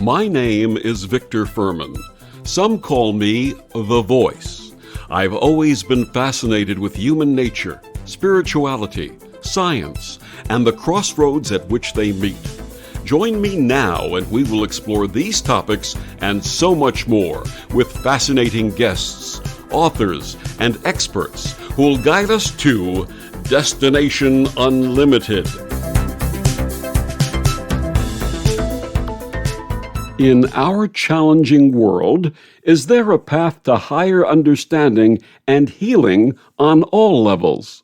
My name is Victor Furman. Some call me the Voice. I've always been fascinated with human nature, spirituality, science, and the crossroads at which they meet. Join me now and we will explore these topics and so much more with fascinating guests, authors, and experts who will guide us to Destination Unlimited. In our challenging world, is there a path to higher understanding and healing on all levels?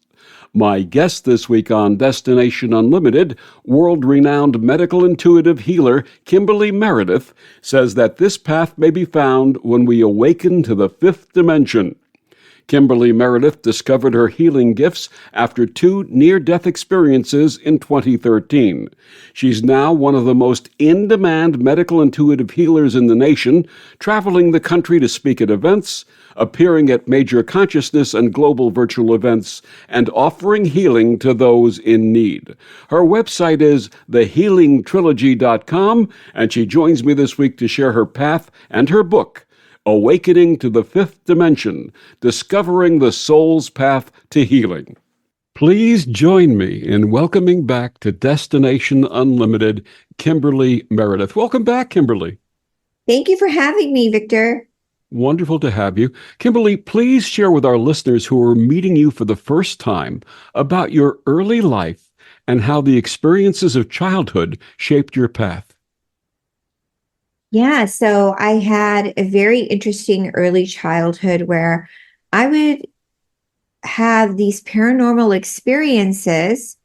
My guest this week on Destination Unlimited, world-renowned medical intuitive healer Kimberly Meredith, says that this path may be found when we awaken to the fifth dimension. Kimberly Meredith discovered her healing gifts after 2 near-death experiences in 2013. She's now one of the most in-demand medical intuitive healers in the nation, traveling the country to speak at events, appearing at major consciousness and global virtual events, and offering healing to those in need. Her website is thehealingtrilogy.com, and she joins me this week to share her path and her book, Awakening to the Fifth Dimension, Discovering the Soul's Path to Healing. Please join me in welcoming back to Destination Unlimited, Kimberly Meredith. Welcome back, Kimberly. Thank you for having me, Victor. Wonderful to have you. Kimberly, please share with our listeners who are meeting you for the first time about your early life and how the experiences of childhood shaped your path. Yeah, so I had a very interesting early childhood where I would have these paranormal experiences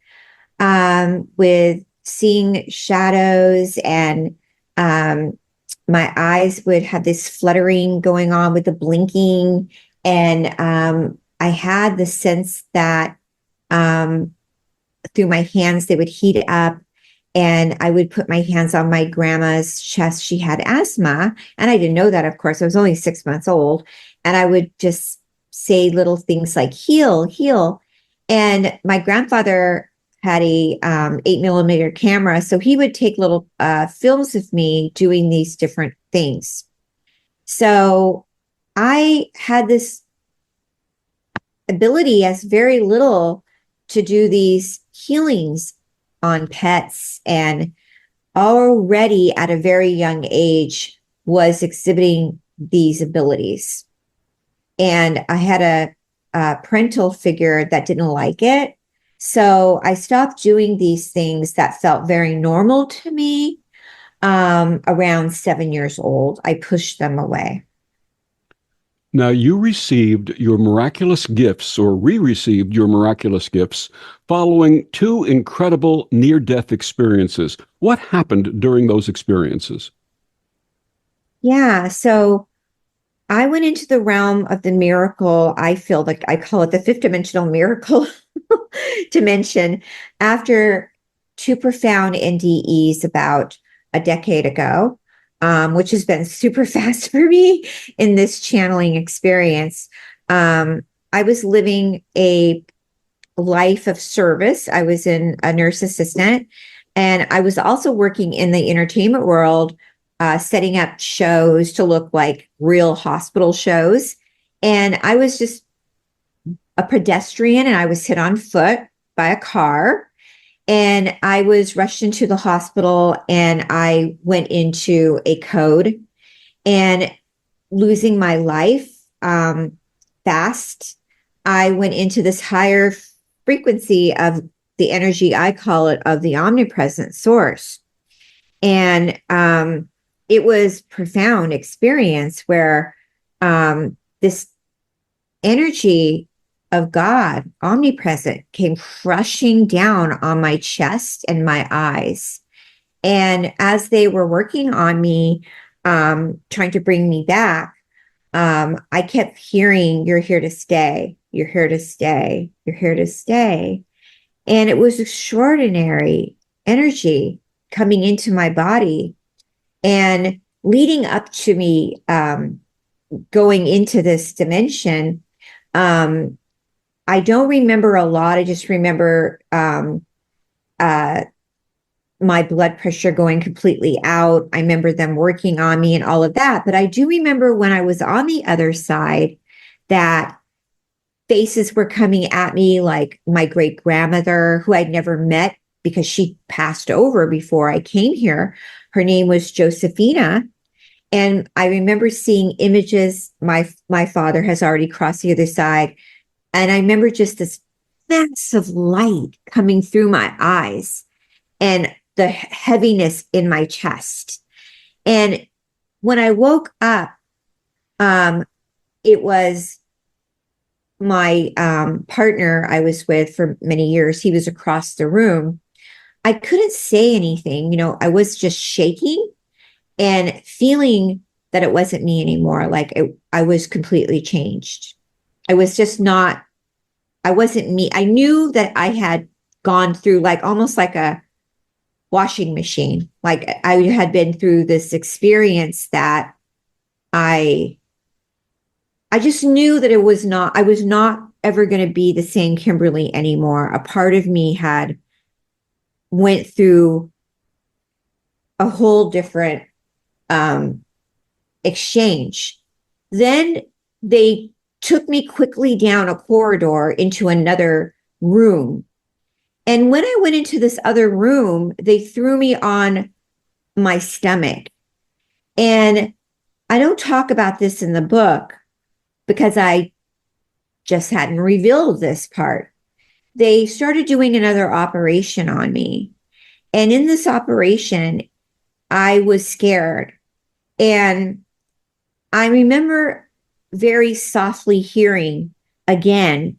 with seeing shadows, and my eyes would have this fluttering going on with the blinking. And I had the sense that through my hands, they would heat up. And I would put my hands on my grandma's chest. She had asthma, and I didn't know that, of course. I was only 6 months old. And I would just say little things like, heal, heal. And my grandfather had a 8mm camera, so he would take little films of me doing these different things. So I had this ability as very little to do these healings on pets, and already at a very young age was exhibiting these abilities. And I had a parental figure that didn't like it. So I stopped doing these things that felt very normal to me around 7 years old. I pushed them away. Now, you received your miraculous gifts, or re-received your miraculous gifts, following 2 incredible near-death experiences. What happened during those experiences? Yeah, so I went into the realm of the miracle. I feel like I call it the fifth dimensional miracle dimension after 2 profound NDEs about a decade ago. Which has been super fast for me in this channeling experience. I was living a life of service. I was a nurse assistant, and I was also working in the entertainment world, setting up shows to look like real hospital shows. And I was just a pedestrian, and I was hit on foot by a car. And I was rushed into the hospital, and I went into a code and losing my life fast. I went into this higher frequency of the energy, I call it, of the omnipresent source. And it was profound experience where this energy of God, omnipresent, came crushing down on my chest and my eyes. And as they were working on me, trying to bring me back, I kept hearing, "You're here to stay. You're here to stay. You're here to stay." And it was extraordinary energy coming into my body and leading up to me going into this dimension. I don't remember a lot. I just remember uh, my blood pressure going completely out. I remember them working on me and all of that. But I do remember when I was on the other side that faces were coming at me, like my great grandmother, who I'd never met because she passed over before I came here. Her name was Josephina. And I remember seeing images. My father has already crossed the other side. And I remember just this massive light coming through my eyes and the heaviness in my chest. And when I woke up, um, it was my partner I was with for many years. He was across the room. I couldn't say anything. I was just shaking and feeling that it wasn't me anymore. I was completely changed. I was just not, I wasn't me. I knew that I had gone through like almost like a washing machine. Like I had been through this experience that I I just knew that I was not ever going to be the same Kimberly anymore. A part of me had went through a whole different um, exchange. Then they took me quickly down a corridor into another room. And when I went into this other room, they threw me on my stomach. And I don't talk about this in the book because I just hadn't revealed this part. They started doing another operation on me. And in this operation, I was scared. And I remember very softly hearing again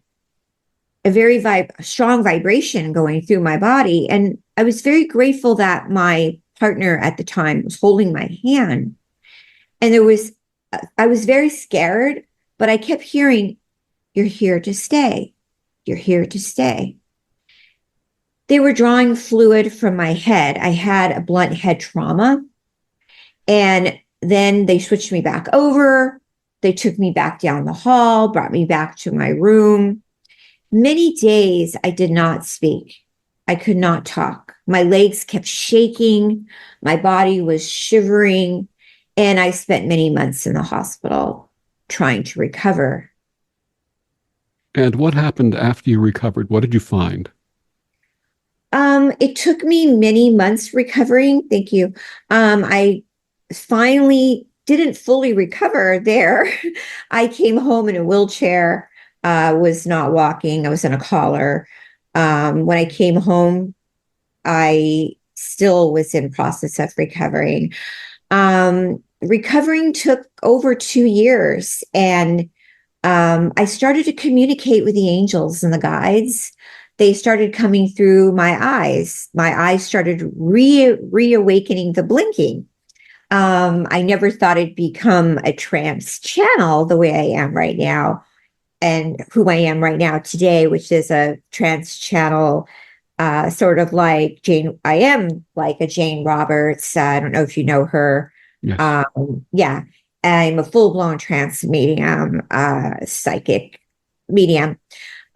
a very strong vibration going through my body. And I was very grateful that my partner at the time was holding my hand. And I was very scared, but I kept hearing, "You're here to stay. You're here to stay." They were drawing fluid from my head. I had a blunt head trauma. And then they switched me back over. They took me back down the hall, brought me back to my room. Many days I did not speak. I could not talk. My legs kept shaking. My body was shivering. And I spent many months in the hospital trying to recover. And what happened after you recovered? What did you find? It took me many months recovering. Thank you. I finally didn't fully recover there. I came home in a wheelchair, was not walking. I was in a collar. When I came home, I still was in process of recovering. Recovering took over 2 years, and I started to communicate with the angels and the guides. They started coming through my eyes. My eyes started reawakening the blinking. I never thought I'd become a trance channel the way I am right now and who I am right now today, which is a trance channel, sort of like Jane. I am like a Jane Roberts. I don't know if you know her. Yes. Yeah, I'm a full-blown trance medium, psychic medium.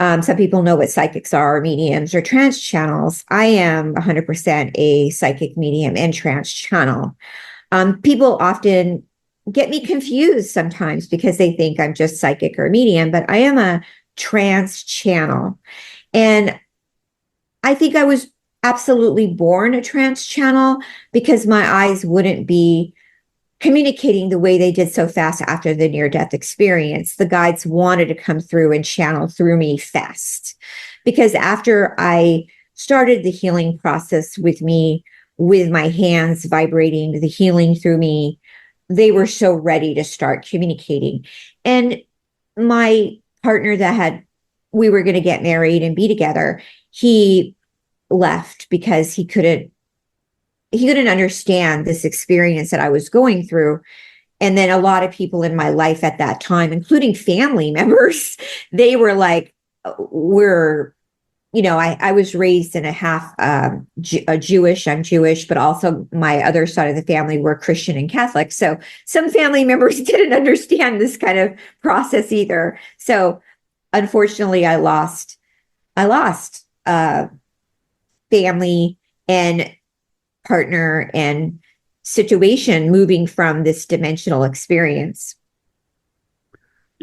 Some people know what psychics are, mediums, or trance channels. I am 100% a psychic medium and trance channel. People often get me confused sometimes because they think I'm just psychic or medium, but I am a trance channel. And I think I was absolutely born a trance channel because my eyes wouldn't be communicating the way they did so fast after the near-death experience. The guides wanted to come through and channel through me fast. Because after I started the healing process with me, with my hands vibrating, the healing through me, they were so ready to start communicating. And my partner we were going to get married and be together, he left because he couldn't understand this experience that I was going through. And then a lot of people in my life at that time, including family members, they were like, I was raised in a half Jewish, I'm Jewish, but also my other side of the family were Christian and Catholic. So some family members didn't understand this kind of process either. So unfortunately, I lost family and partner and situation moving from this dimensional experience.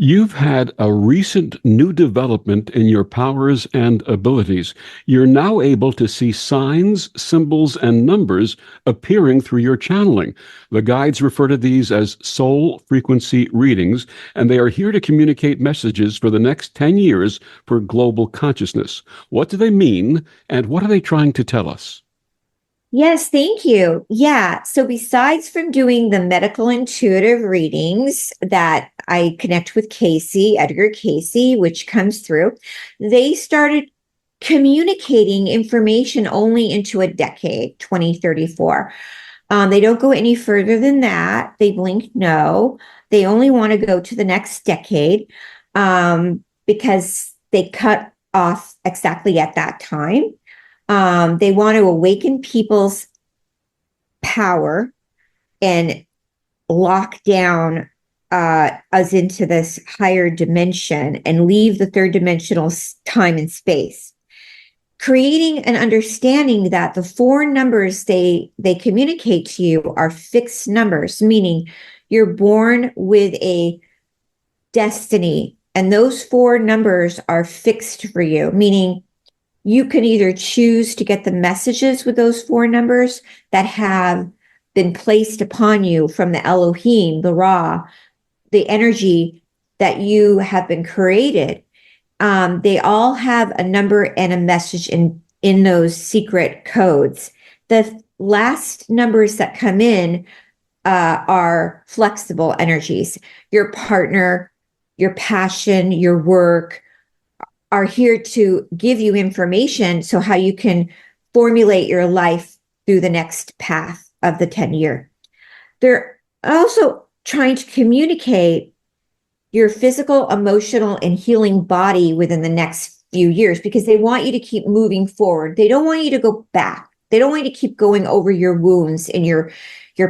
You've had a recent new development in your powers and abilities. You're now able to see signs, symbols, and numbers appearing through your channeling. The guides refer to these as soul frequency readings, and they are here to communicate messages for the next 10 years for global consciousness. What do they mean, and what are they trying to tell us? Yes, thank you. Yeah. So besides from doing the medical intuitive readings that I connect with Casey, Edgar Casey, which comes through, they started communicating information only into a decade, 2034. They don't go any further than that. They blink no. They only want to go to the next decade because they cut off exactly at that time. They want to awaken people's power and lock down us into this higher dimension and leave the third dimensional time and space, creating an understanding that the four numbers they communicate to you are fixed numbers, meaning you're born with a destiny, and those four numbers are fixed for you, meaning you can either choose to get the messages with those four numbers that have been placed upon you from the Elohim, the Ra, the energy that you have been created. They all have a number and a message in those secret codes. The last numbers that come in are flexible energies. Your partner, your passion, your work, are here to give you information so how you can formulate your life through the next path of the 10-year. They're also trying to communicate your physical, emotional, and healing body within the next few years because they want you to keep moving forward. They don't want you to go back. They don't want you to keep going over your wounds and your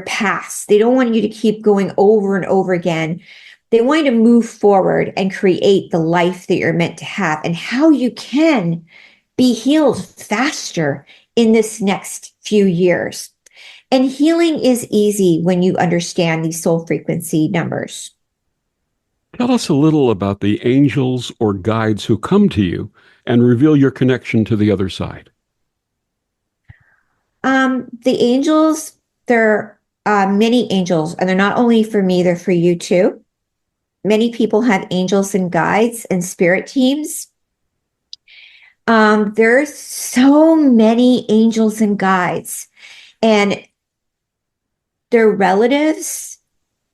past. They don't want you to keep going over and over again. They want you to move forward and create the life that you're meant to have and how you can be healed faster in this next few years. And healing is easy when you understand these soul frequency numbers. Tell us a little about the angels or guides who come to you and reveal your connection to the other side. The angels, there are many angels, and they're not only for me, they're for you too. Many people have angels and guides and spirit teams. There's so many angels and guides, and they're relatives.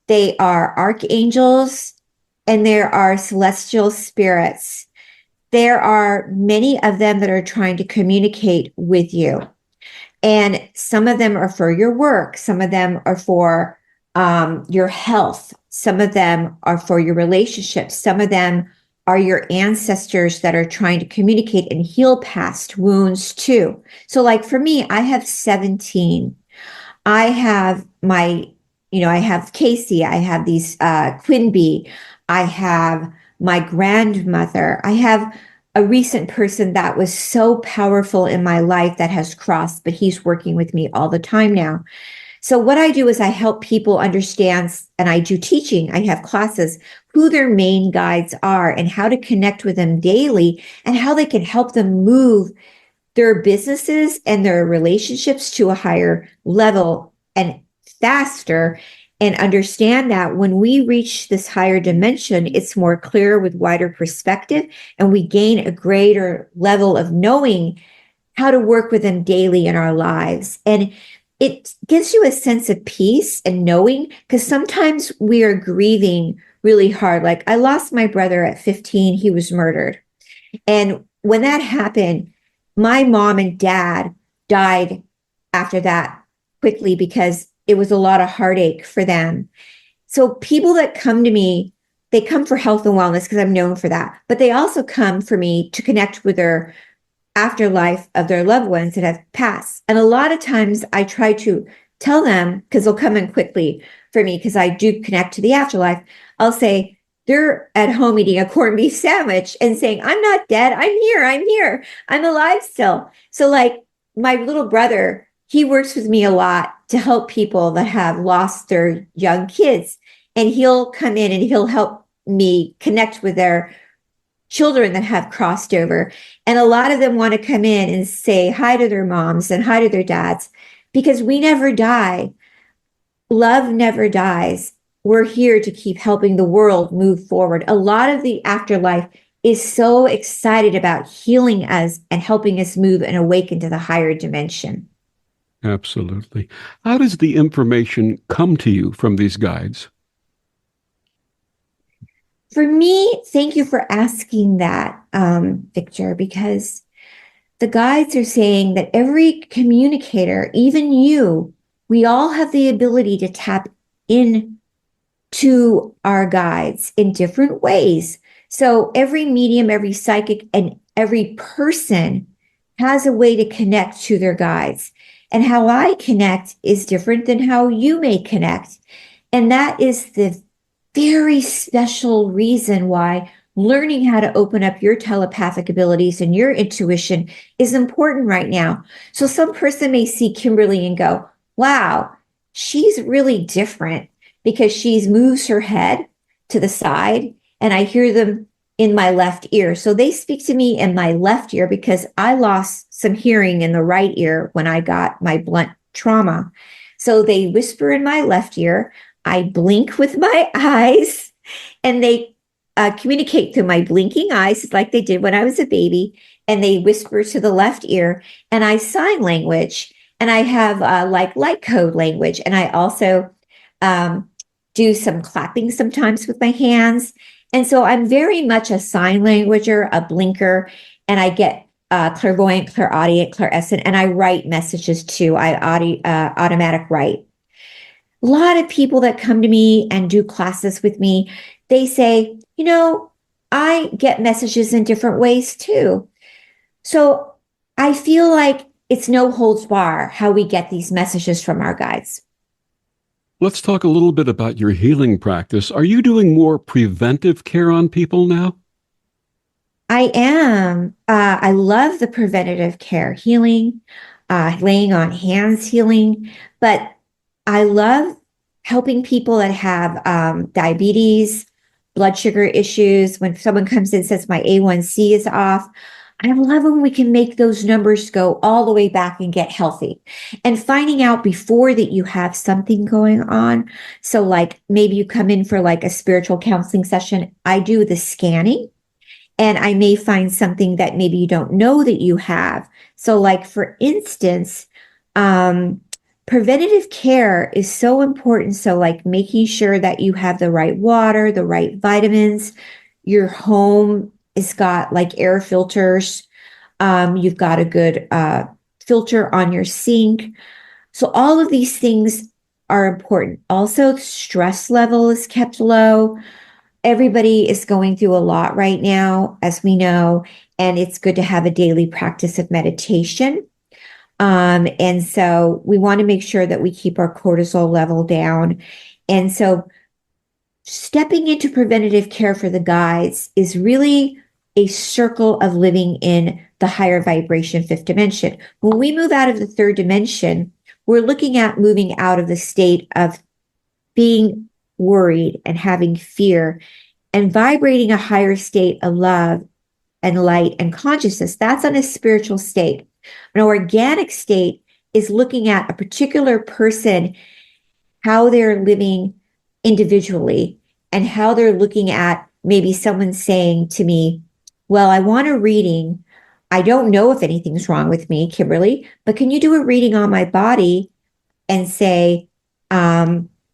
They are archangels, and there are celestial spirits. There are many of them that are trying to communicate with you. And some of them are for your work. Some of them are for your health. Some of them are for your relationships. Some of them are your ancestors that are trying to communicate and heal past wounds too. So like for me, I have 17. I have I have Casey. I have these Quinby. I have my grandmother. I have a recent person that was so powerful in my life that has crossed, but he's working with me all the time now. So what I do is I help people understand, and I do teaching. I have classes, who their main guides are and how to connect with them daily and how they can help them move their businesses and their relationships to a higher level and faster, and understand that when we reach this higher dimension, it's more clear with wider perspective, and we gain a greater level of knowing how to work with them daily in our lives. And it gives you a sense of peace and knowing, because sometimes we are grieving really hard. Like I lost my brother at 15, he was murdered. And when that happened, my mom and dad died after that quickly because it was a lot of heartache for them. So people that come to me, they come for health and wellness because I'm known for that. But they also come for me to connect with their afterlife of their loved ones that have passed. And a lot of times I try to tell them, because they'll come in quickly for me because I do connect to the afterlife. I'll say, they're at home eating a corned beef sandwich and saying, I'm not dead. I'm here. I'm alive still. So like, my little brother, he works with me a lot to help people that have lost their young kids. And he'll come in and he'll help me connect with their children that have crossed over. And a lot of them want to come in and say hi to their moms and hi to their dads because we never die. Love never dies. We're here to keep helping the world move forward. A lot of the afterlife is so excited about healing us and helping us move and awaken to the higher dimension. Absolutely. How does the information come to you from these guides? For me, thank you for asking that, Victor, because the guides are saying that every communicator, even you, we all have the ability to tap in to our guides in different ways. So every medium, every psychic, and every person has a way to connect to their guides. And how I connect is different than how you may connect. And that is the very special reason why learning how to open up your telepathic abilities and your intuition is important right now. So some person may see Kimberly and go, wow, she's really different because she moves her head to the side and I hear them in my left ear. So they speak to me in my left ear because I lost some hearing in the right ear when I got my blunt trauma. So they whisper in my left ear. I blink with my eyes and they communicate through my blinking eyes like they did when I was a baby. And they whisper to the left ear and I sign language and I have like light code language. And I also do some clapping sometimes with my hands. And so I'm very much a sign languager, a blinker, and I get clairvoyant, clairaudient, clairsentient, and I write messages too. I automatic write. A lot of people that come to me and do classes with me, they say, I get messages in different ways too. So I feel like it's no holds bar how we get these messages from our guides. Let's talk a little bit about your healing practice. Are you doing more preventive care on people now? I am. I love the preventative care healing, laying on hands healing, but I love helping people that have diabetes, blood sugar issues. When someone comes in and says my A1C is off, I love when we can make those numbers go all the way back and get healthy. And finding out before that you have something going on. So like maybe you come in for like a spiritual counseling session. I do the scanning and I may find something that maybe you don't know that you have. So like for instance, preventative care is so important. So like making sure that you have the right water, the right vitamins, your home has got like air filters. You've got a good filter on your sink. So all of these things are important. Also, stress level is kept low. Everybody is going through a lot right now, as we know, and it's good to have a daily practice of meditation. And so we want to make sure that we keep our cortisol level down. And so stepping into preventative care for the guides is really a circle of living in the higher vibration fifth dimension. When we move out of the third dimension, we're looking at moving out of the state of being worried and having fear and vibrating a higher state of love and light and consciousness. That's on a spiritual state. An organic state is looking at a particular person, how they're living individually, and how they're looking at maybe someone saying to me, well, I want a reading. I don't know if anything's wrong with me, Kimberly, but can you do a reading on my body and say,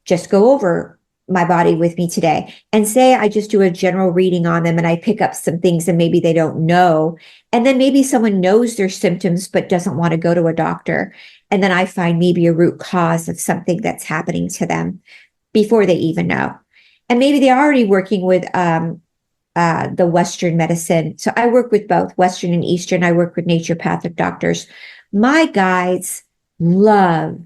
just go over my body with me today, and say I just do a general reading on them and I pick up some things and maybe they don't know. And then maybe someone knows their symptoms but doesn't want to go to a doctor. And then I find maybe a root cause of something that's happening to them before they even know. And maybe they're already working with the Western medicine. So I work with both Western and Eastern. I work with naturopathic doctors. My guides love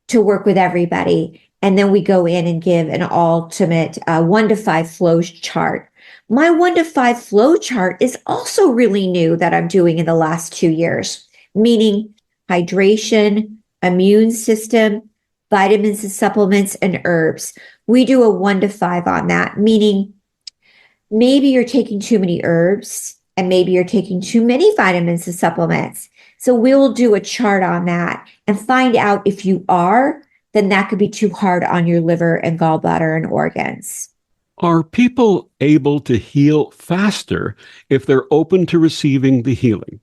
to work with everybody. And then we go in and give an ultimate 1 to 5 flow chart. My 1 to 5 flow chart is also really new that I'm doing in the last 2 years, meaning hydration, immune system, vitamins and supplements, and herbs. We do a 1 to 5 on that, meaning maybe you're taking too many herbs and maybe you're taking too many vitamins and supplements. So we'll do a chart on that and find out if you are, then that could be too hard on your liver and gallbladder and organs. Are people able to heal faster if they're open to receiving the healing?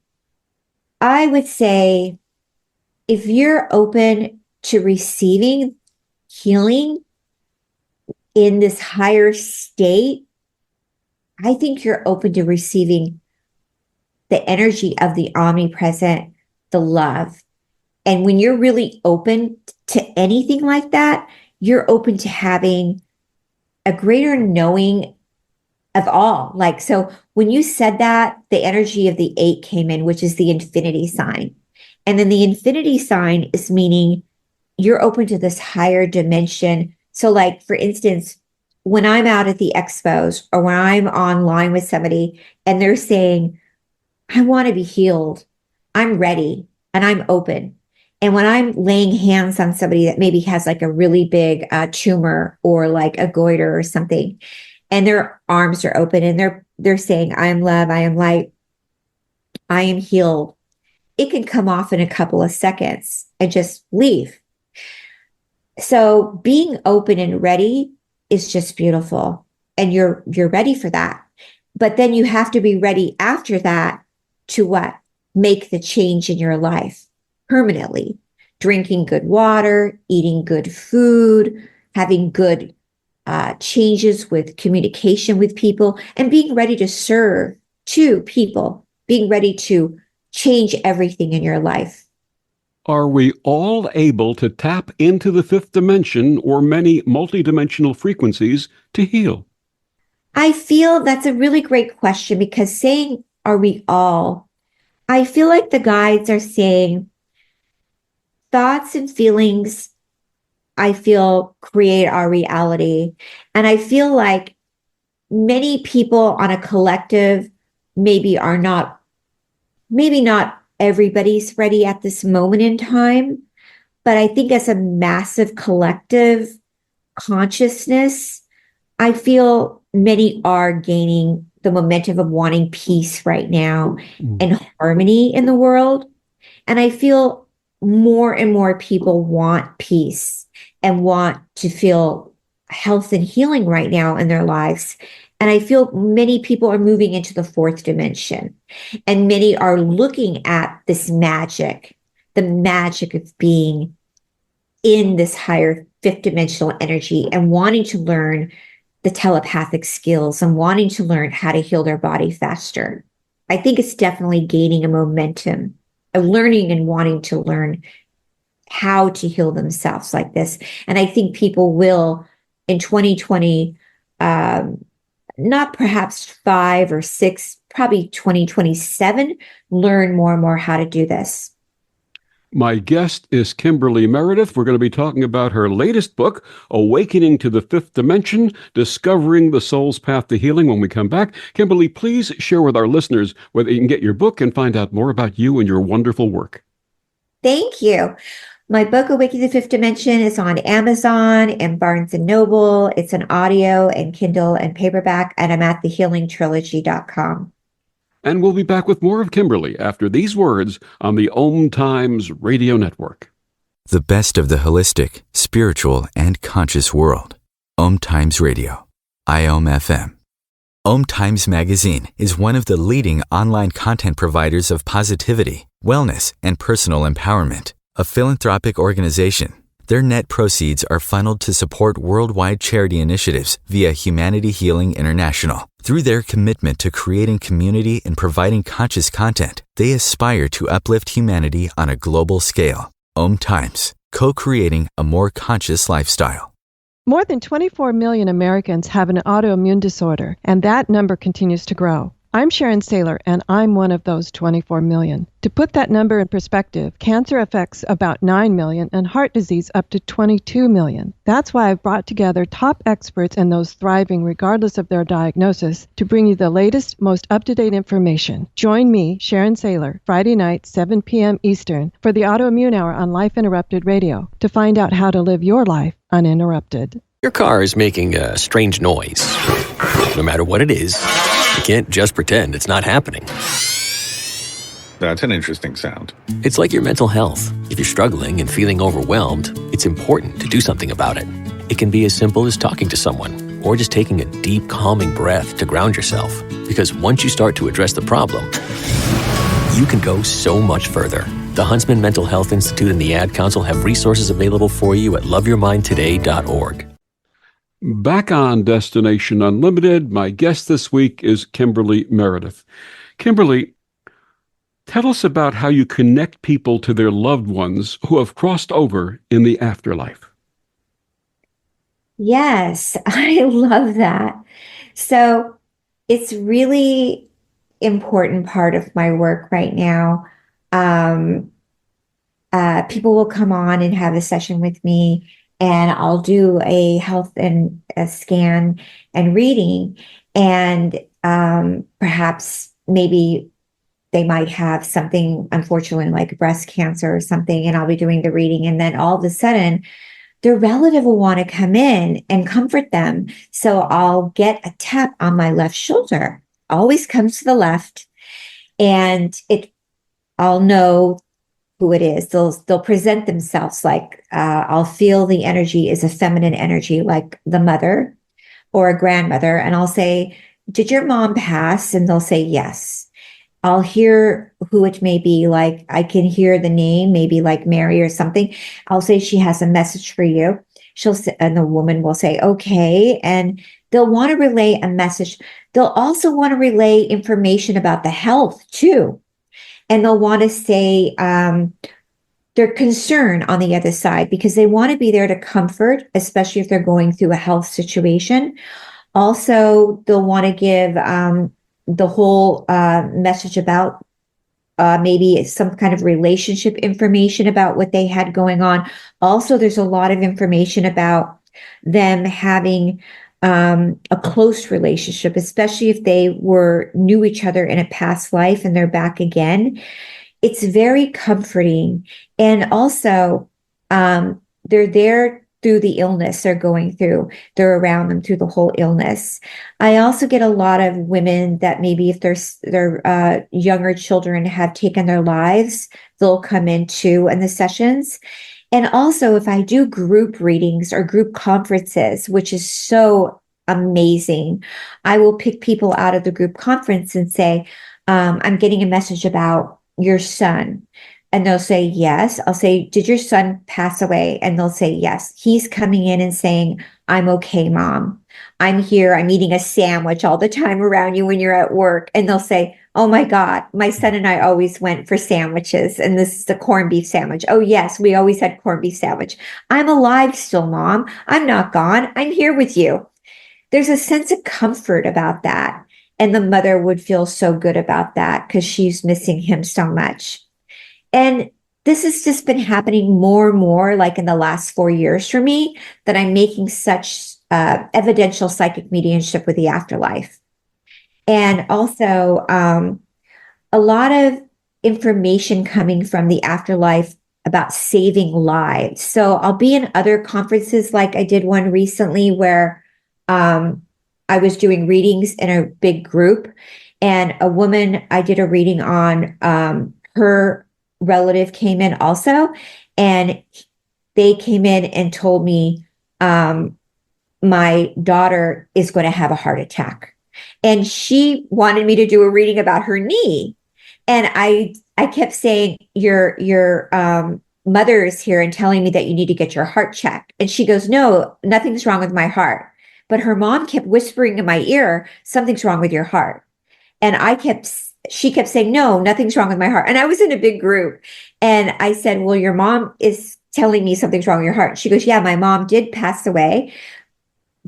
I would say if you're open to receiving healing in this higher state, I think you're open to receiving the energy of the omnipresent, the love. And when you're really open to anything like that, you're open to having a greater knowing of all. Like, so when you said that, the energy of the 8 came in, which is the infinity sign. And then the infinity sign is meaning you're open to this higher dimension. So like, for instance, when I'm out at the expos or when I'm online with somebody and they're saying, I want to be healed, I'm ready and I'm open. And when I'm laying hands on somebody that maybe has like a really big tumor or like a goiter or something, and their arms are open and they're saying, I am love, I am light, I am healed, it can come off in a couple of seconds and just leave. So being open and ready is just beautiful. And you're ready for that. But then you have to be ready after that to what? Make the change in your life permanently. Drinking good water, eating good food, having good changes with communication with people, and being ready to serve to people, being ready to change everything in your life. Are we all able to tap into the 5th dimension or many multidimensional frequencies to heal? I feel that's a really great question, because saying, are we all? I feel like the guides are saying thoughts and feelings, I feel, create our reality. And I feel like many people on a collective maybe not everybody's ready at this moment in time. But I think as a massive collective consciousness, I feel many are gaining the momentum of wanting peace right now and harmony in the world. And I feel more and more people want peace and want to feel health and healing right now in their lives. And I feel many people are moving into the 4th dimension, and many are looking at this magic, the magic of being in this higher 5th dimensional energy and wanting to learn the telepathic skills and wanting to learn how to heal their body faster. I think it's definitely gaining a momentum of learning and wanting to learn how to heal themselves like this. And I think people will in 2020, not perhaps 5 or 6, probably 2027, learn more and more how to do this. My guest is Kimberly Meredith. We're going to be talking about her latest book, Awakening to the 5th Dimension, Discovering the Soul's Path to Healing, when we come back. Kimberly, please share with our listeners where they can get your book and find out more about you and your wonderful work. Thank you. My book, Awakening to the 5th Dimension, is on Amazon and Barnes & Noble. It's an audio and Kindle and paperback, and I'm at thehealingtrilogy.com. And we'll be back with more of Kimberly after these words on the Om Times Radio Network. The best of the holistic, spiritual, and conscious world. Om Times Radio. IOM FM. Om Times Magazine is one of the leading online content providers of positivity, wellness, and personal empowerment. A philanthropic organization, their net proceeds are funneled to support worldwide charity initiatives via Humanity Healing International. Through their commitment to creating community and providing conscious content, they aspire to uplift humanity on a global scale. Om Times, co-creating a more conscious lifestyle. More than 24 million Americans have an autoimmune disorder, and that number continues to grow. I'm Sharon Saylor, and I'm one of those 24 million. To put that number in perspective, cancer affects about 9 million and heart disease up to 22 million. That's why I've brought together top experts and those thriving regardless of their diagnosis to bring you the latest, most up-to-date information. Join me, Sharon Saylor, Friday night, 7 p.m. Eastern, for the Autoimmune Hour on Life Interrupted Radio to find out how to live your life uninterrupted. Your car is making a strange noise. No matter what it is, you can't just pretend it's not happening. That's an interesting sound. It's like your mental health. If you're struggling and feeling overwhelmed, it's important to do something about it. It can be as simple as talking to someone or just taking a deep, calming breath to ground yourself. Because once you start to address the problem, you can go so much further. The Huntsman Mental Health Institute and the Ad Council have resources available for you at loveyourmindtoday.org. Back on Destination Unlimited, my guest this week is Kimberly Meredith. Kimberly, tell us about how you connect people to their loved ones who have crossed over in the afterlife. Yes, I love that. So it's really important part of my work right now. People will come on and have a session with me, and I'll do a health and a scan and reading, and perhaps maybe they might have something, unfortunately, like breast cancer or something, and I'll be doing the reading, and then all of a sudden, their relative will want to come in and comfort them. So I'll get a tap on my left shoulder. Always comes to the left, and I'll know who it is. They'll present themselves like I'll feel the energy is a feminine energy, like the mother or a grandmother, and I'll say, "Did your mom pass?" And they'll say yes. I'll hear who it may be, like I can hear the name, maybe like Mary or something. I'll say, "She has a message for you." And the woman will say, "Okay," and they'll want to relay a message. They'll also want to relay information about the health too. And they'll want to say their concern on the other side, because they want to be there to comfort, especially if they're going through a health situation. Also, they'll want to give the whole message about maybe some kind of relationship information about what they had going on. Also, there's a lot of information about them having a close relationship, especially if they knew each other in a past life and they're back again. It's very comforting. And also, they're there through the illness they're going through. They're around them through the whole illness. I also get a lot of women that maybe if their younger children have taken their lives, they'll come in too in the sessions. And also, if I do group readings or group conferences, which is so amazing, I will pick people out of the group conference and say, I'm getting a message about your son. And they'll say, yes. I'll say, did your son pass away? And they'll say, yes. He's coming in and saying, I'm okay, Mom. I'm here. I'm eating a sandwich all the time around you when you're at work. And they'll say, oh my God, my son and I always went for sandwiches. And this is the corned beef sandwich. Oh yes, we always had corned beef sandwich. I'm alive still, Mom. I'm not gone. I'm here with you. There's a sense of comfort about that. And the mother would feel so good about that because she's missing him so much. And this has just been happening more and more, like in the last 4 years for me, that I'm making such evidential psychic mediumship with the afterlife. And also a lot of information coming from the afterlife about saving lives. So I'll be in other conferences, like I did one recently where I was doing readings in a big group, and a woman I did a reading on, her relative came in also, and they came in and told me my daughter is going to have a heart attack. And she wanted me to do a reading about her knee. And I kept saying, your mother is here and telling me that you need to get your heart checked. And she goes, no, nothing's wrong with my heart. But her mom kept whispering in my ear, something's wrong with your heart. And she kept saying, no, nothing's wrong with my heart. And I was in a big group. And I said, well, your mom is telling me something's wrong with your heart. She goes, yeah, my mom did pass away.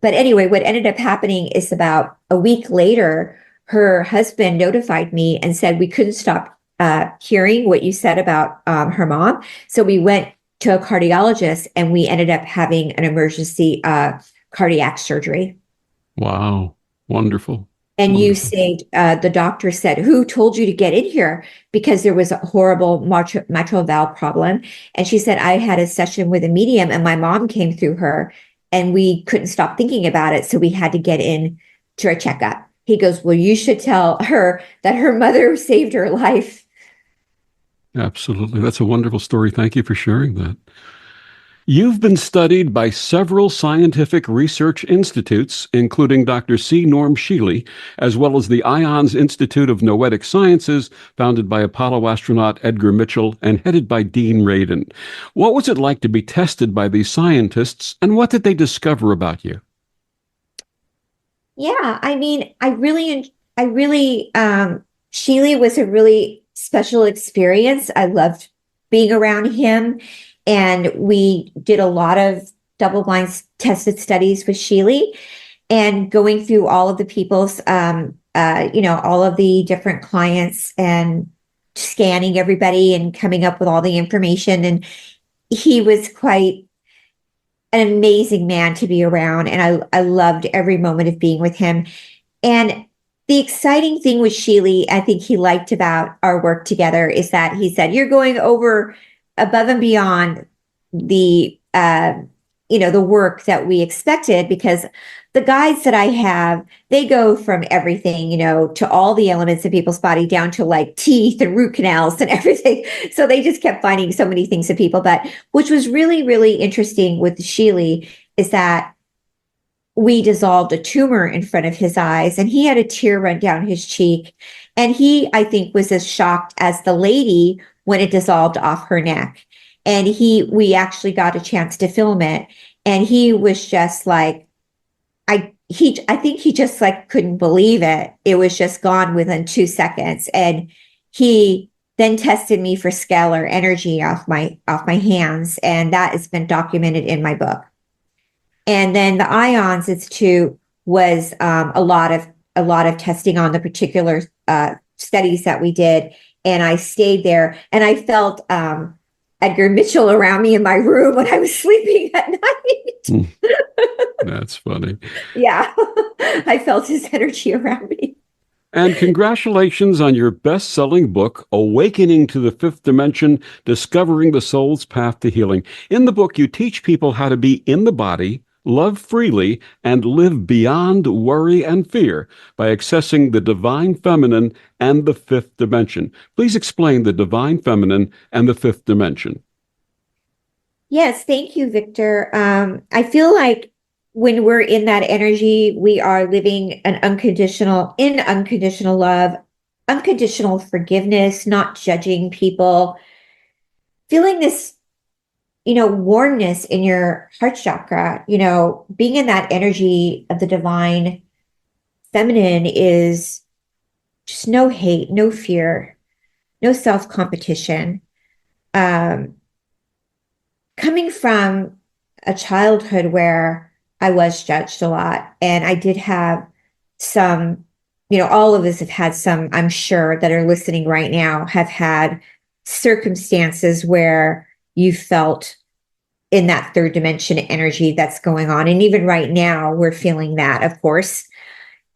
But anyway, what ended up happening is about a week later, her husband notified me and said we couldn't stop hearing what you said about her mom. So we went to a cardiologist and we ended up having an emergency cardiac surgery. Wow. Wonderful. And you Wonderful. saved, the doctor said, who told you to get in here? Because there was a horrible mitral valve problem. And she said, I had a session with a medium and my mom came through her and we couldn't stop thinking about it. So we had to get in to a checkup. He goes, well, you should tell her that her mother saved her life. Absolutely. That's a wonderful story. Thank you for sharing that. You've been studied by several scientific research institutes, including Dr. C. Norm Shealy, as well as the IONS Institute of Noetic Sciences, founded by Apollo astronaut Edgar Mitchell and headed by Dean Radin. What was it like to be tested by these scientists, and what did they discover about you? Yeah, I mean, Shealy was a really special experience. I loved being around him. And we did a lot of double-blind tested studies with Shealy and going through all of the people's, all of the different clients and scanning everybody and coming up with all the information. And he was quite an amazing man to be around. And I loved every moment of being with him. And the exciting thing with Shealy, I think he liked about our work together is that he said, you're going over above and beyond the the work that we expected, because the guides that I have, they go from everything, to all the elements of people's body down to like teeth and root canals and everything. So they just kept finding so many things of people. But which was really, really interesting with Shealy is that we dissolved a tumor in front of his eyes and he had a tear run down his cheek. And he, I think, was as shocked as the lady when it dissolved off her neck. And we actually got a chance to film it. And he was just like, I think he just like couldn't believe it. It was just gone within 2 seconds. And he then tested me for scalar energy off my hands. And that has been documented in my book. And then the IONS Institute was a lot of testing on the particular studies that we did. And I stayed there and I felt Edgar Mitchell around me in my room when I was sleeping at night. That's funny. Yeah, I felt his energy around me. And congratulations on your best-selling book, Awakening to the Fifth Dimension, Discovering the Soul's Path to Healing. In the book, you teach people how to be in the body, love freely, and live beyond worry and fear by accessing the divine feminine and the fifth dimension. Please explain the divine feminine and the fifth dimension. Yes, thank you, Victor. I feel like when we're in that energy, we are living in unconditional love, unconditional forgiveness, not judging people, feeling this warmness in your heart chakra, being in that energy of the divine feminine is just no hate, no fear, no self-competition. Coming from a childhood where I was judged a lot, and I did have some, all of us have had some, I'm sure, that are listening right now, have had circumstances where you felt in that third dimension energy that's going on. And even right now, we're feeling that, of course.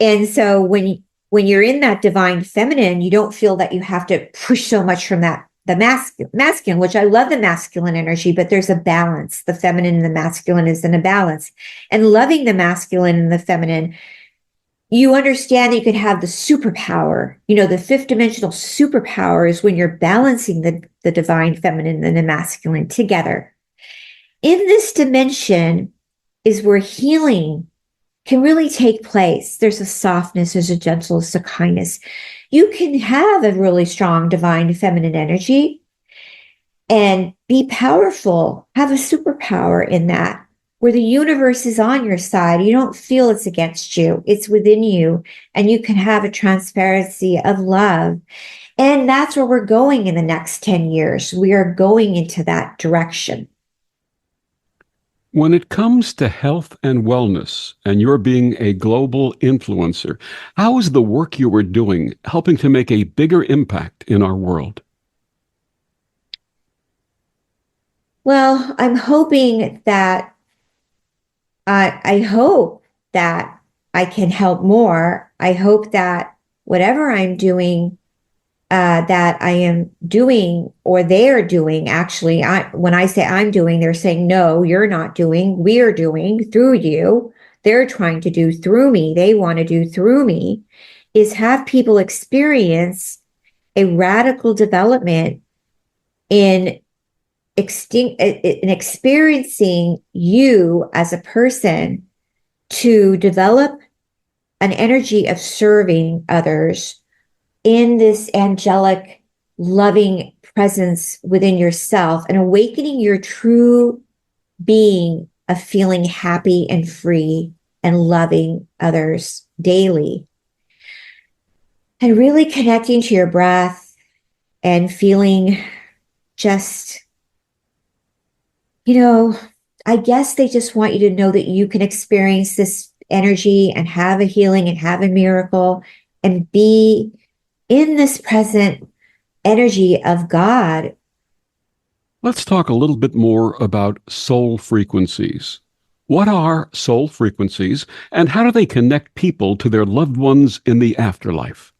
And so when you're in that divine feminine, you don't feel that you have to push so much from the masculine, which I love the masculine energy, but there's a balance. The feminine and the masculine is in a balance. And loving the masculine and the feminine, you understand that you could have the superpower, the fifth dimensional superpower is when you're balancing the divine feminine and the masculine together. In this dimension is where healing can really take place. There's a softness, there's a gentleness, a kindness. You can have a really strong divine feminine energy and be powerful, have a superpower in that, where the universe is on your side. You don't feel it's against you, it's within you, and you can have a transparency of love. And that's where we're going in the next 10 years. We are going into that direction. When it comes to health and wellness, and you're being a global influencer, how is the work you are doing helping to make a bigger impact in our world? Well, I'm hoping that I hope that I can help more. I hope that whatever I'm doing, that I am doing or they're doing, actually, when I say I'm doing, they're saying, no, you're not doing, we're doing through you. They're trying to do through me. They want to do through me is have people experience a radical development in in experiencing you as a person to develop an energy of serving others in this angelic, loving presence within yourself and awakening your true being of feeling happy and free and loving others daily. And really connecting to your breath and feeling just, I guess they just want you to know that you can experience this energy and have a healing and have a miracle and be in this present energy of God. Let's talk a little bit more about soul frequencies. What are soul frequencies, and how do they connect people to their loved ones in the afterlife?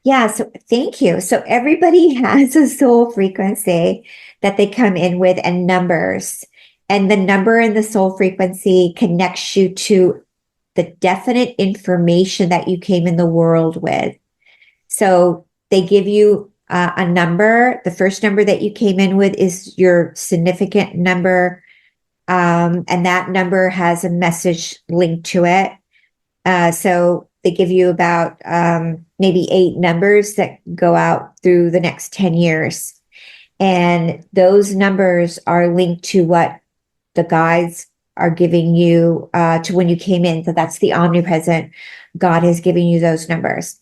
Yeah, so thank you. So everybody has a soul frequency that they come in with and numbers. And the number in the soul frequency connects you to the definite information that you came in the world with. So they give you a number. The first number that you came in with is your significant number. And that number has a message linked to it. So they give you about maybe 8 numbers that go out through the next 10 years. And those numbers are linked to what the guides are giving you to when you came in. So that's the omnipresent. God has given you those numbers.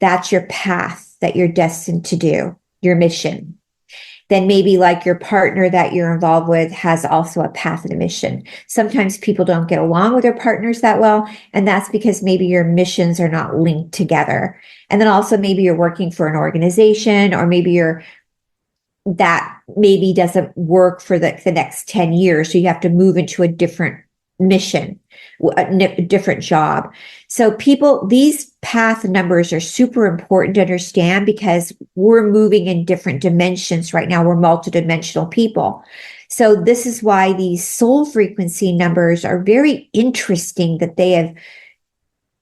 That's your path that you're destined to do, your mission. Then maybe like your partner that you're involved with has also a path and a mission. Sometimes people don't get along with their partners that well, and that's because maybe your missions are not linked together. And then also maybe you're working for an organization, or maybe that maybe doesn't work for the next 10 years. So you have to move into a different mission, a different job. So these path numbers are super important to understand because we're moving in different dimensions right now. We're multidimensional people. So this is why these soul frequency numbers are very interesting, that they have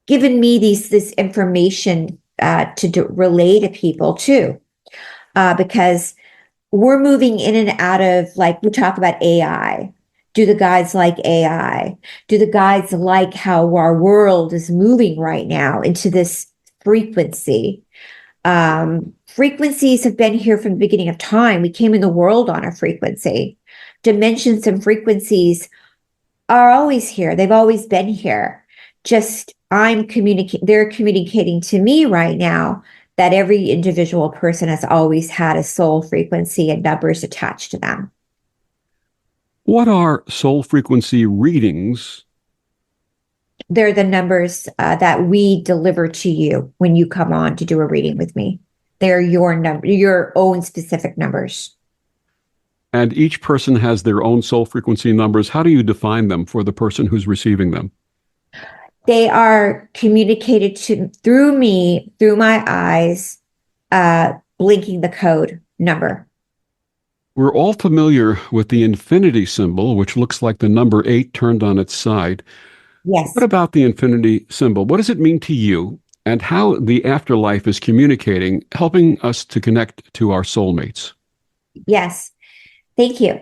given me this information to relay to people too, because we're moving in and out of, like, we talk about AI. Do the guides like AI? Do the guides like how our world is moving right now into this frequency? Frequencies have been here from the beginning of time. We came in the world on a frequency. Dimensions and frequencies are always here. They've always been here. Just they're communicating to me right now that every individual person has always had a soul frequency and numbers attached to them. What are soul frequency readings? They're the numbers that we deliver to you when you come on to do a reading with me. They're your own specific numbers. And each person has their own soul frequency numbers. How do you define them for the person who's receiving them? They are communicated through me, through my eyes, blinking the code number. We're all familiar with the infinity symbol, which looks like the number 8 turned on its side. Yes. What about the infinity symbol? What does it mean to you, and how the afterlife is communicating, helping us to connect to our soulmates? Yes. Thank you.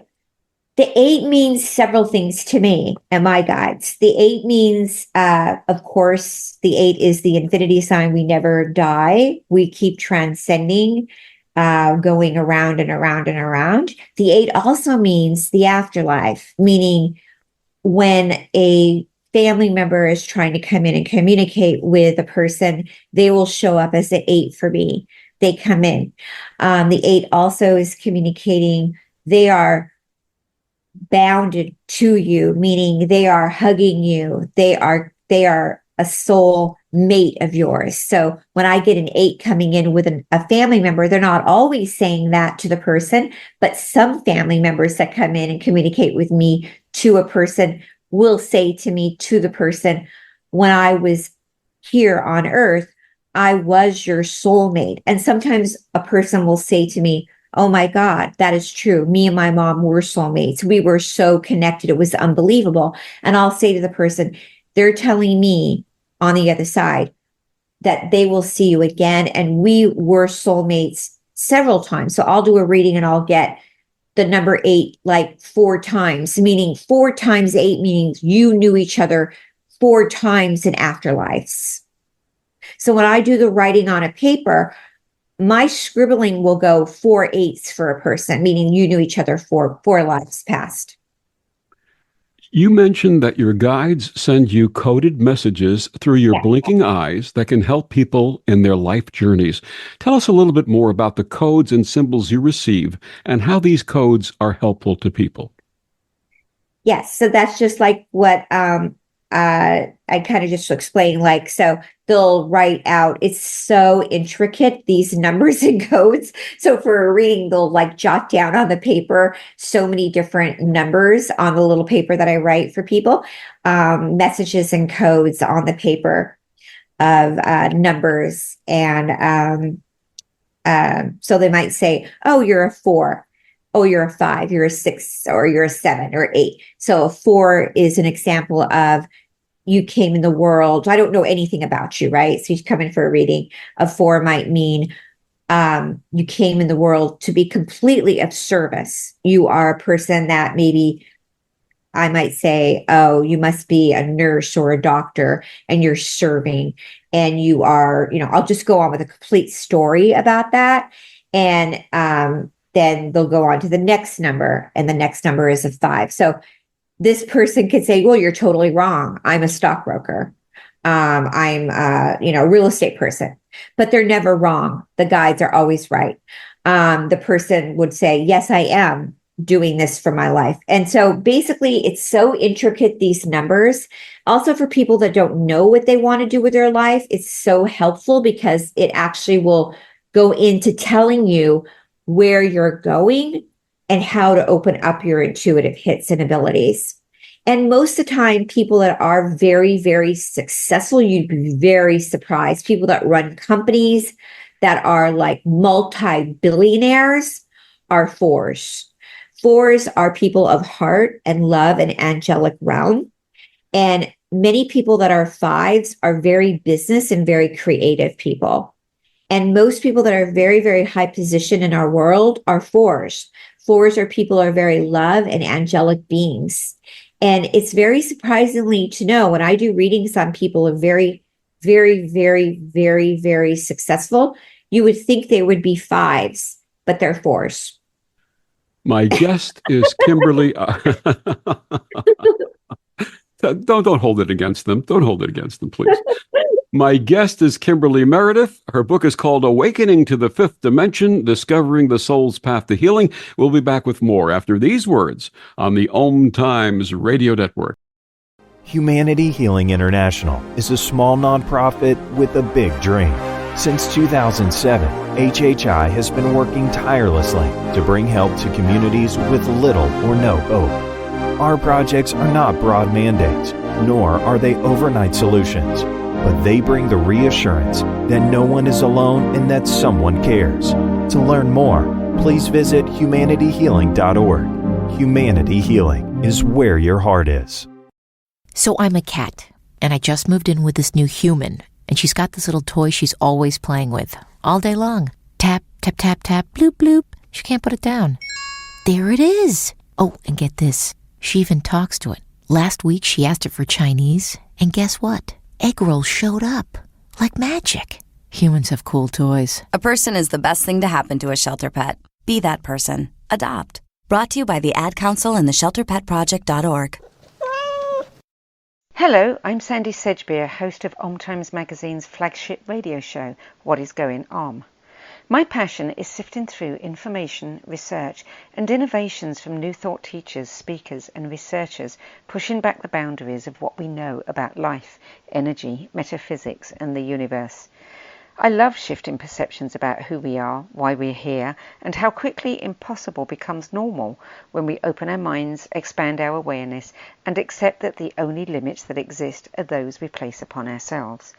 The 8 means several things to me and my guides. The 8 means, of course, the 8 is the infinity sign. We never die. We keep transcending, going around and around and around. The 8 also means the afterlife, meaning when a family member is trying to come in and communicate with a person, they will show up as the 8 for me. They come in. The 8 also is communicating. They are bounded to you, meaning they are hugging you. They are a soul mate of yours. So when I get an 8 coming in with a family member, they're not always saying that to the person, but some family members that come in and communicate with me to a person will say to me, to the person, when I was here on earth, I was your soulmate. And sometimes a person will say to me, oh my God, that is true. Me and my mom were soulmates. We were so connected. It was unbelievable. And I'll say to the person, they're telling me on the other side that they will see you again. And we were soulmates several times. So I'll do a reading and I'll get the number 8 like 4 times, meaning 4 times 8, meaning you knew each other 4 times in afterlives. So when I do the writing on a paper, my scribbling will go 4 8s for a person, meaning you knew each other for 4 lives past. You mentioned that your guides send you coded messages through your Yeah. blinking eyes that can help people in their life journeys. Tell us a little bit more about the codes and symbols you receive and how these codes are helpful to people. Yes, so that's just like what I kind of just explained. Like, so they'll write out, it's so intricate, these numbers and codes. So for a reading, they'll like jot down on the paper so many different numbers on the little paper that I write for people, messages and codes on the paper of numbers. And so they might say, oh, you're a 4. Oh, you're a 5, you're a 6, or you're a 7 or 8. So a 4 is an example of you came in the world. I don't know anything about you, right? So you come in for a reading. A 4 might mean you came in the world to be completely of service. You are a person that maybe I might say, oh, you must be a nurse or a doctor and you're serving and you are, I'll just go on with a complete story about that. And then they'll go on to the next number, and the next number is a 5. So this person could say, well, you're totally wrong. I'm a stockbroker. I'm a real estate person, but they're never wrong. The guides are always right. The person would say, yes, I am doing this for my life. And so basically it's so intricate, these numbers. Also for people that don't know what they want to do with their life, it's so helpful because it actually will go into telling you where you're going and how to open up your intuitive hits and abilities. And most of the time, people that are very, very successful, you'd be very surprised. People that run companies that are like multi-billionaires are 4s. 4s are people of heart and love and angelic realm. And many people that are 5s are very business and very creative people. And most people that are very, very high position in our world are 4s. 4s are people who are very love and angelic beings. And it's very surprisingly to know when I do readings on people who are very, very, very, very, very successful, you would think they would be 5s, but they're 4s. My guest is Kimberly. Don't hold it against them. Don't hold it against them, please. My guest is Kimberly Meredith. Her book is called Awakening to the Fifth Dimension, Discovering the Soul's Path to Healing. We'll be back with more after these words on the Om Times Radio Network. Humanity Healing International is a small nonprofit with a big dream. Since 2007, HHI has been working tirelessly to bring help to communities with little or no hope. Our projects are not broad mandates, nor are they overnight solutions, but they bring the reassurance that no one is alone and that someone cares. To learn more, please visit humanityhealing.org. Humanity Healing is where your heart is. So I'm a cat, and I just moved in with this new human, and she's got this little toy she's always playing with, all day long. Tap, tap, tap, tap, bloop, bloop. She can't put it down. There it is. Oh, and get this. She even talks to it. Last week, she asked it for Chinese, and guess what? Egg rolls showed up. Like magic. Humans have cool toys. A person is the best thing to happen to a shelter pet. Be that person. Adopt. Brought to you by the Ad Council and the ShelterPetProject.org. Hello, I'm Sandy Sedgbeer, host of Om Times Magazine's flagship radio show, What is Going Om. My passion is sifting through information, research, and innovations from new thought teachers, speakers, and researchers, pushing back the boundaries of what we know about life, energy, metaphysics, and the universe. I love shifting perceptions about who we are, why we're here, and how quickly impossible becomes normal when we open our minds, expand our awareness, and accept that the only limits that exist are those we place upon ourselves.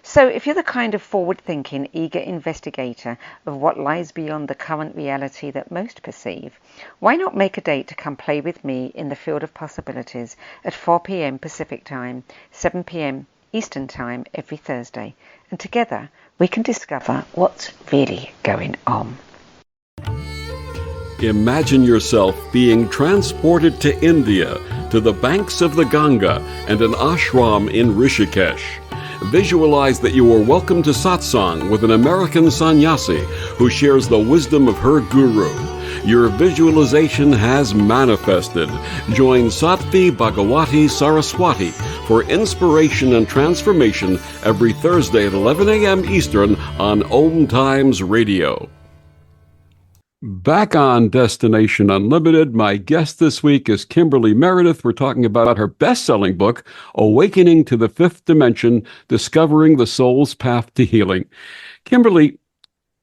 So if you're the kind of forward-thinking, eager investigator of what lies beyond the current reality that most perceive, why not make a date to come play with me in the field of possibilities at 4 p.m. Pacific Time, 7 p.m. Eastern Time every Thursday, and together we can discover what's really going on. Imagine yourself being transported to India, to the banks of the Ganga and an ashram in Rishikesh. Visualize that you are welcome to satsang with an American sannyasi who shares the wisdom of her guru. Your visualization has manifested. Join Sattvi Bhagawati Saraswati for inspiration and transformation every Thursday at 11 a.m. Eastern on Om Times Radio. Back on Destination Unlimited, my guest this week is Kimberly Meredith. We're talking about her best-selling book, Awakening to the Fifth Dimension, Discovering the Soul's Path to Healing. Kimberly,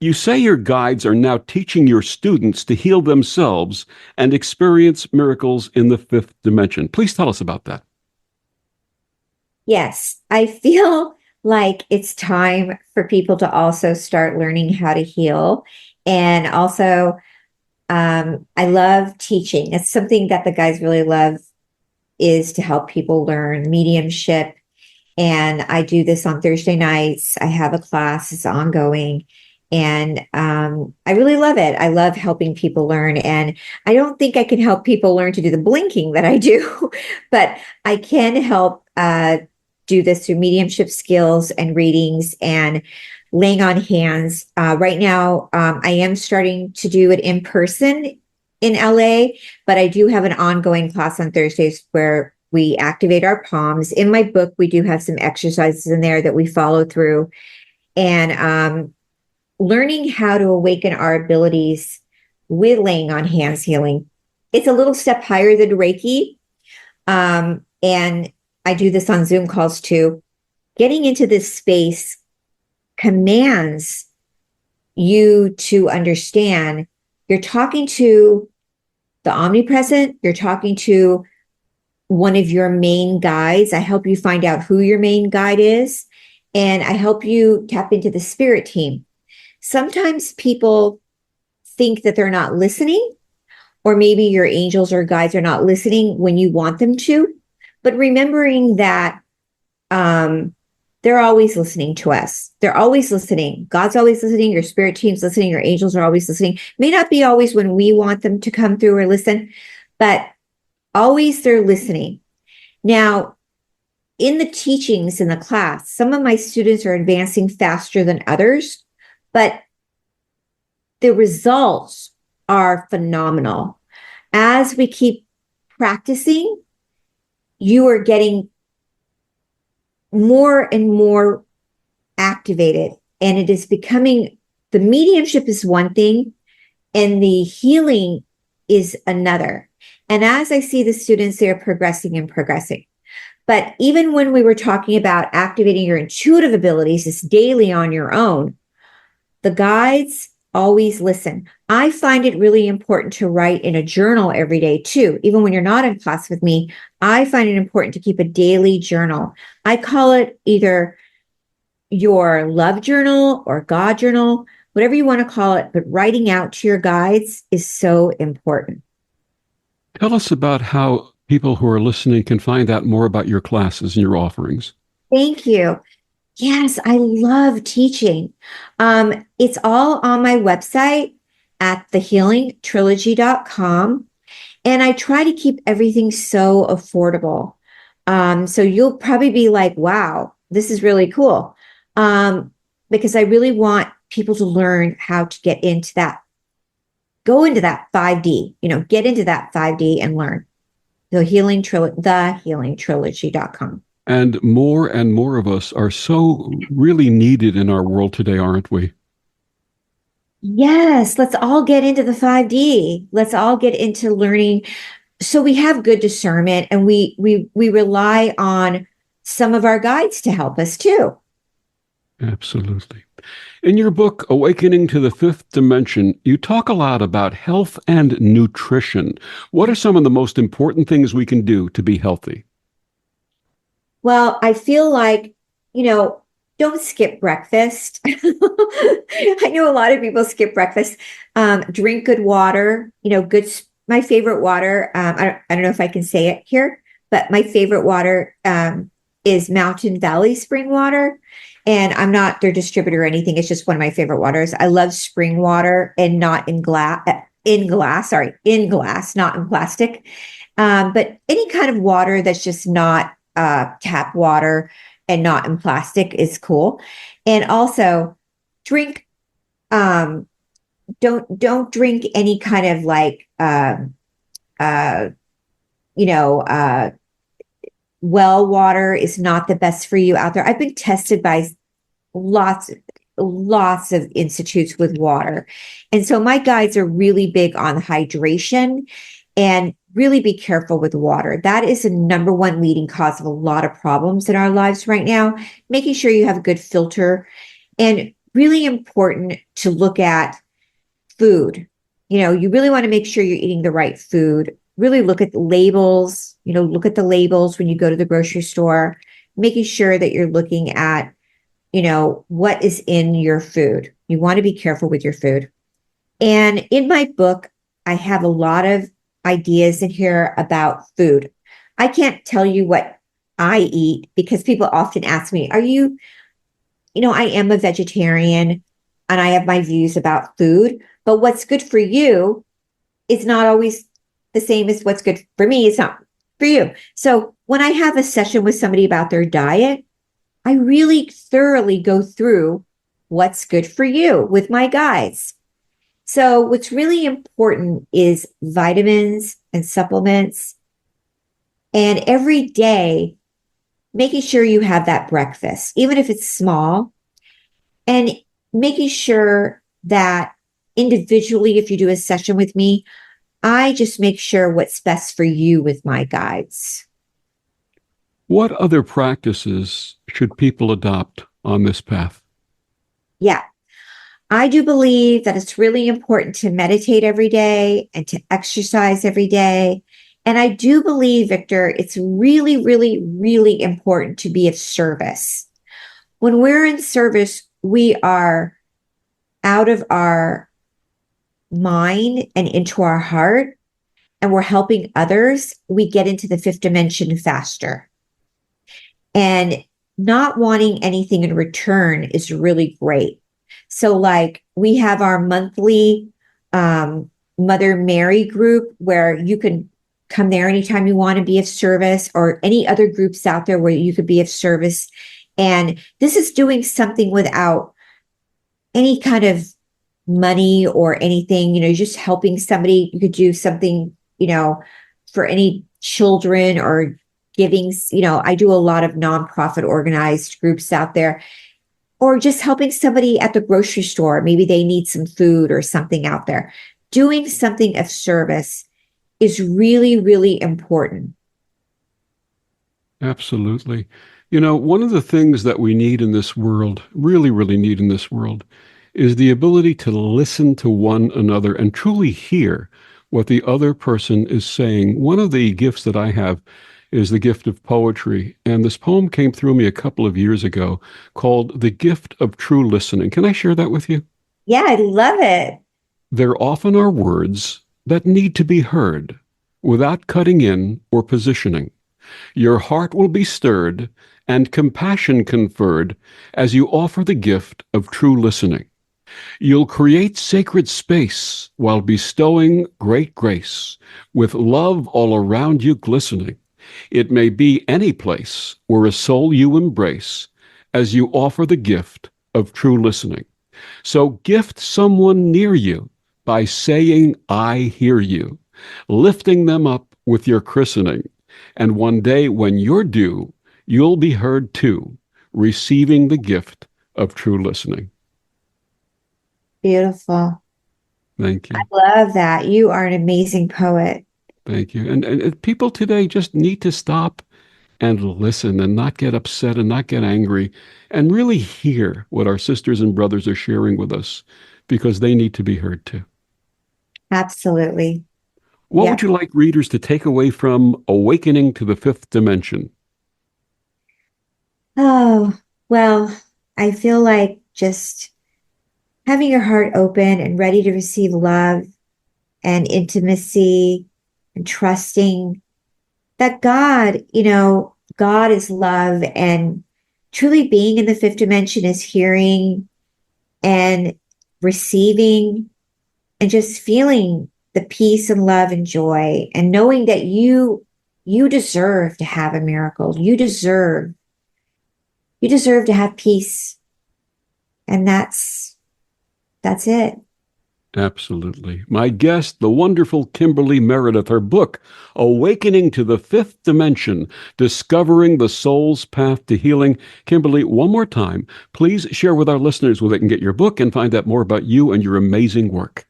you say your guides are now teaching your students to heal themselves and experience miracles in the fifth dimension. Please tell us about that. Yes, I feel like it's time for people to also start learning how to heal. And also, I love teaching. It's something that the guys really love, is to help people learn mediumship. And I do this on Thursday nights. I have a class, it's ongoing. And I really love it. I love helping people learn. And I don't think I can help people learn to do the blinking that I do, but I can help do this through mediumship skills and readings and laying on hands. Right now, I am starting to do it in person in LA, but I do have an ongoing class on Thursdays where we activate our palms. In my book, we do have some exercises in there that we follow through. And learning how to awaken our abilities with laying on hands healing. It's a little step higher than Reiki. And I do this on Zoom calls too. Getting into this space commands you to understand you're talking to the omnipresent, you're talking to one of your main guides. I help you find out who your main guide is, and I help you tap into the spirit team. Sometimes people think that they're not listening, or maybe your angels or guides are not listening when you want them to, but remembering that they're always listening to us. They're always listening. God's always listening. Your spirit team's listening. Your angels are always listening. May not be always when we want them to come through or listen, but always they're listening. Now, in the teachings in the class, some of my students are advancing faster than others, but the results are phenomenal. As we keep practicing, you are getting more and more activated, and it is becoming, the mediumship is one thing and the healing is another. And as I see the students, they're progressing and progressing. But even when we were talking about activating your intuitive abilities, it's daily on your own, the guides always listen. I find it really important to write in a journal every day too. Even when you're not in class with me, I find it important to keep a daily journal. I call it either your love journal or God journal, whatever you want to call it, but writing out to your guides is so important. Tell us about how people who are listening can find out more about your classes and your offerings. Thank you. Yes, I love teaching. It's all on my website at thehealingtrilogy.com. And I try to keep everything so affordable. So you'll probably be like, wow, this is really cool. Because I really want people to learn how to get into that, go into that 5D, get into that 5D and learn. Thehealingtrilogy.com. And more of us are so really needed in our world today, aren't we? Yes, let's all get into the 5D. Let's all get into learning so we have good discernment, and we rely on some of our guides to help us too. Absolutely. In your book, Awakening to the Fifth Dimension, you talk a lot about health and nutrition. What are some of the most important things we can do to be healthy? Well, I feel like, don't skip breakfast. I know a lot of people skip breakfast. Drink good water, my favorite water. I don't know if I can say it here, but my favorite water is Mountain Valley spring water. And I'm not their distributor or anything. It's just one of my favorite waters. I love spring water, and not in glass, not in plastic. But any kind of water that's just not tap water and not in plastic is cool. And also drink, don't drink any kind of like, uh, you know, uh, well water is not the best for you out there. I've been tested by lots lots of institutes with water. And so my guides are really big on hydration, and really be careful with water. That is the number one leading cause of a lot of problems in our lives right now. Making sure you have a good filter, and really important to look at food. You really want to make sure you're eating the right food. Really look at the labels, look at the labels when you go to the grocery store, making sure that you're looking at, what is in your food. You want to be careful with your food. And in my book, I have a lot of ideas in here about food. I can't tell you what I eat, because people often ask me, I am a vegetarian and I have my views about food, but what's good for you is not always the same as what's good for me. It's not for you. So when I have a session with somebody about their diet, I really thoroughly go through what's good for you with my guides. So what's really important is vitamins and supplements. And every day, making sure you have that breakfast, even if it's small, and making sure that individually, if you do a session with me, I just make sure what's best for you with my guides. What other practices should people adopt on this path? Yeah. I do believe that it's really important to meditate every day and to exercise every day. And I do believe, Victor, it's really, really, really important to be of service. When we're in service, we are out of our mind and into our heart, and we're helping others. We get into the fifth dimension faster. And not wanting anything in return is really great. So like we have our monthly Mother Mary group, where you can come there anytime you want to be of service, or any other groups out there where you could be of service. And this is doing something without any kind of money or anything, just helping somebody. You could do something, for any children, or giving, I do a lot of nonprofit organized groups out there, or just helping somebody at the grocery store. Maybe they need some food or something out there. Doing something of service is really, really important. Absolutely. One of the things that we need in this world, really, really need in this world, is the ability to listen to one another and truly hear what the other person is saying. One of the gifts that I have is the gift of poetry. And this poem came through me a couple of years ago called The Gift of True Listening. Can I share that with you? Yeah, I love it. There often are words that need to be heard without cutting in or positioning. Your heart will be stirred and compassion conferred as you offer the gift of true listening. You'll create sacred space while bestowing great grace, with love all around you glistening. It may be any place where a soul you embrace as you offer the gift of true listening. So gift someone near you by saying, I hear you, lifting them up with your christening. And one day when you're due, you'll be heard too, receiving the gift of true listening. Beautiful. Thank you. I love that. You are an amazing poet. Thank you. And people today just need to stop and listen and not get upset and not get angry and really hear what our sisters and brothers are sharing with us because they need to be heard too. Absolutely. What Yeah. would you like readers to take away from Awakening to the Fifth Dimension? Oh, well, I feel like just having your heart open and ready to receive love and intimacy and trusting that God is love, and truly being in the fifth dimension is hearing and receiving and just feeling the peace and love and joy and knowing that you deserve to have a miracle. You deserve to have peace. And that's it. Absolutely. My guest, the wonderful Kimberly Meredith, her book, Awakening to the Fifth Dimension, Discovering the Soul's Path to Healing. Kimberly, one more time, please share with our listeners where they can get your book and find out more about you and your amazing work.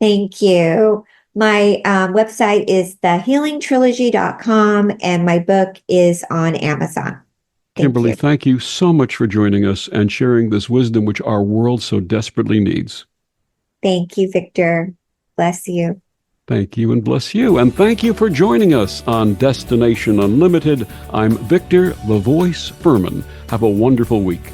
Thank you. My website is thehealingtrilogy.com and my book is on Amazon. Kimberly, thank you so much for joining us and sharing this wisdom which our world so desperately needs. Thank you, Victor. Bless you. Thank you and bless you. And thank you for joining us on Destination Unlimited. I'm Victor, the Voice Furman. Have a wonderful week.